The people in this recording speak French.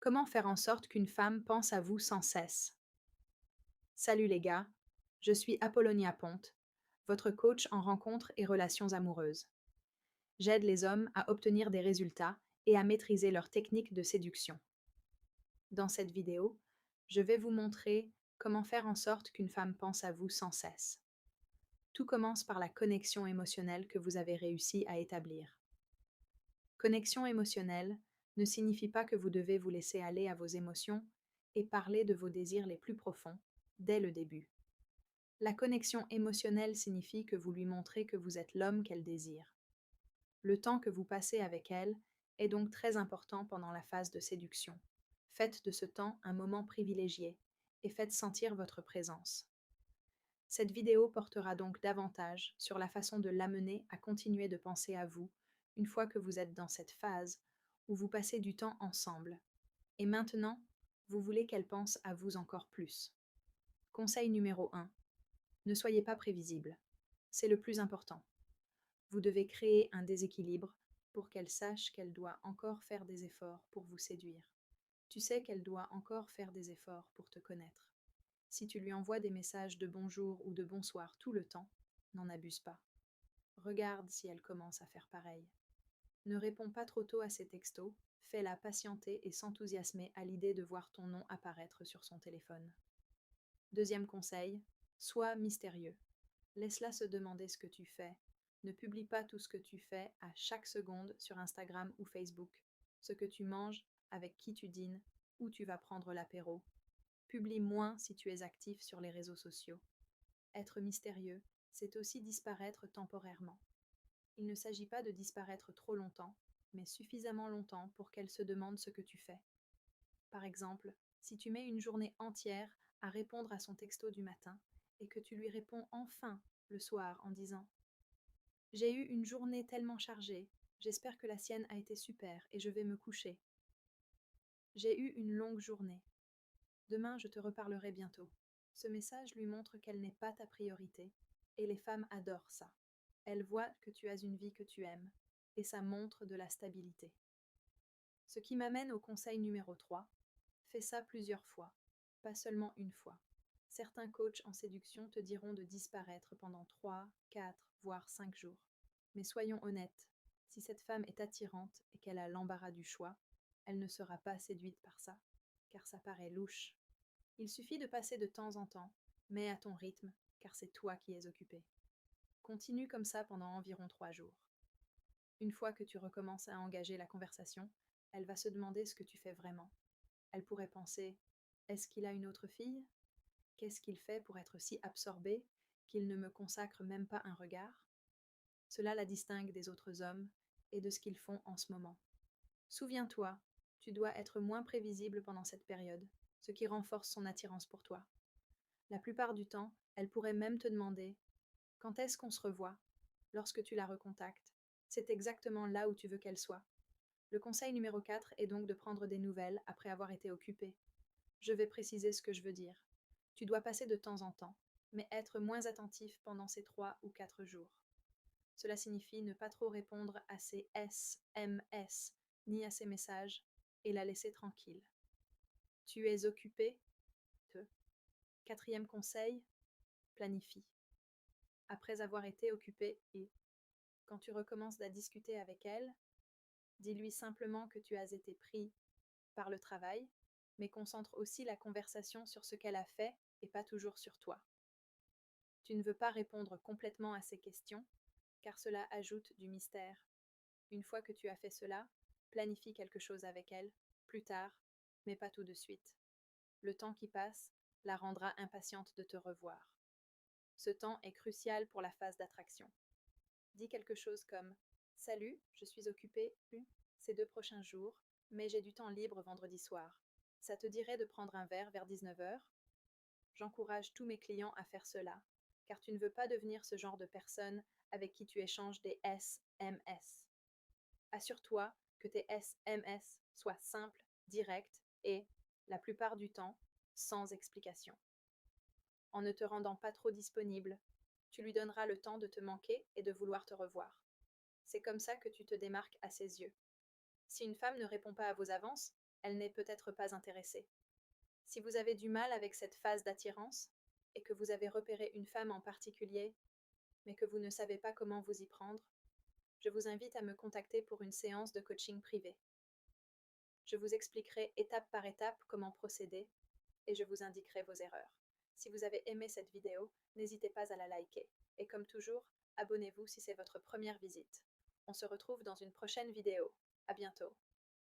Comment faire en sorte qu'une femme pense à vous sans cesse? Salut les gars, je suis Apollonia Ponte, votre coach en rencontres et relations amoureuses. J'aide les hommes à obtenir des résultats et à maîtriser leurs techniques de séduction. Dans cette vidéo, je vais vous montrer comment faire en sorte qu'une femme pense à vous sans cesse. Tout commence par la connexion émotionnelle que vous avez réussi à établir. Connexion émotionnelle ne signifie pas que vous devez vous laisser aller à vos émotions et parler de vos désirs les plus profonds dès le début. La connexion émotionnelle signifie que vous lui montrez que vous êtes l'homme qu'elle désire. Le temps que vous passez avec elle est donc très important pendant la phase de séduction. Faites de ce temps un moment privilégié et faites sentir votre présence. Cette vidéo portera donc davantage sur la façon de l'amener à continuer de penser à vous une fois que vous êtes dans cette phase où vous passez du temps ensemble. Et maintenant, vous voulez qu'elle pense à vous encore plus. Conseil numéro 1. Ne soyez pas prévisible. C'est le plus important. Vous devez créer un déséquilibre pour qu'elle sache qu'elle doit encore faire des efforts pour vous séduire. Tu sais qu'elle doit encore faire des efforts pour te connaître. Si tu lui envoies des messages de bonjour ou de bonsoir tout le temps, n'en abuse pas. Regarde si elle commence à faire pareil. Ne réponds pas trop tôt à ses textos, fais-la patienter et s'enthousiasmer à l'idée de voir ton nom apparaître sur son téléphone. Deuxième conseil, sois mystérieux. Laisse-la se demander ce que tu fais. Ne publie pas tout ce que tu fais à chaque seconde sur Instagram ou Facebook. Ce que tu manges, avec qui tu dînes, où tu vas prendre l'apéro. Publie moins si tu es actif sur les réseaux sociaux. Être mystérieux, c'est aussi disparaître temporairement. Il ne s'agit pas de disparaître trop longtemps, mais suffisamment longtemps pour qu'elle se demande ce que tu fais. Par exemple, si tu mets une journée entière à répondre à son texto du matin et que tu lui réponds enfin le soir en disant j'ai eu une journée tellement chargée, j'espère que la sienne a été super et je vais me coucher. J'ai eu une longue journée. Demain, je te reparlerai bientôt. Ce message lui montre qu'elle n'est pas ta priorité, et les femmes adorent ça. Elles voient que tu as une vie que tu aimes, et ça montre de la stabilité. Ce qui m'amène au conseil numéro 3. Fais ça plusieurs fois, pas seulement une fois. Certains coachs en séduction te diront de disparaître pendant 3, 4, voire 5 jours. Mais soyons honnêtes, si cette femme est attirante et qu'elle a l'embarras du choix, elle ne sera pas séduite par ça, car ça paraît louche. Il suffit de passer de temps en temps, mais à ton rythme, car c'est toi qui es occupé. Continue comme ça pendant environ 3 jours. Une fois que tu recommences à engager la conversation, elle va se demander ce que tu fais vraiment. Elle pourrait penser: est-ce qu'il a une autre fille? Qu'est-ce qu'il fait pour être si absorbé qu'il ne me consacre même pas un regard? Cela la distingue des autres hommes et de ce qu'ils font en ce moment. Souviens-toi, tu dois être moins prévisible pendant cette période, ce qui renforce son attirance pour toi. La plupart du temps, elle pourrait même te demander: quand est-ce qu'on se revoit? Lorsque tu la recontactes, c'est exactement là où tu veux qu'elle soit. Le conseil numéro 4 est donc de prendre des nouvelles après avoir été occupé. Je vais préciser ce que je veux dire. Tu dois passer de temps en temps, mais être moins attentif pendant ces 3 ou 4 jours. Cela signifie ne pas trop répondre à ses SMS, ni à ses messages, et la laisser tranquille. Tu es occupé? Te. Quatrième conseil, planifie. Après avoir été occupé et quand tu recommences à discuter avec elle, dis-lui simplement que tu as été pris par le travail, mais concentre aussi la conversation sur ce qu'elle a fait et pas toujours sur toi. Tu ne veux pas répondre complètement à ses questions, car cela ajoute du mystère. Une fois que tu as fait cela, planifie quelque chose avec elle, plus tard, mais pas tout de suite. Le temps qui passe la rendra impatiente de te revoir. Ce temps est crucial pour la phase d'attraction. Dis quelque chose comme: salut, je suis occupée ces 2 prochains jours, mais j'ai du temps libre vendredi soir. Ça te dirait de prendre un verre vers 19h? J'encourage tous mes clients à faire cela, car tu ne veux pas devenir ce genre de personne avec qui tu échanges des SMS. Assure-toi que tes SMS soient simples, directs et, la plupart du temps, sans explication. En ne te rendant pas trop disponible, tu lui donneras le temps de te manquer et de vouloir te revoir. C'est comme ça que tu te démarques à ses yeux. Si une femme ne répond pas à vos avances, elle n'est peut-être pas intéressée. Si vous avez du mal avec cette phase d'attirance et que vous avez repéré une femme en particulier, mais que vous ne savez pas comment vous y prendre, je vous invite à me contacter pour une séance de coaching privé. Je vous expliquerai étape par étape comment procéder et je vous indiquerai vos erreurs. Si vous avez aimé cette vidéo, n'hésitez pas à la liker. Et comme toujours, abonnez-vous si c'est votre première visite. On se retrouve dans une prochaine vidéo. À bientôt.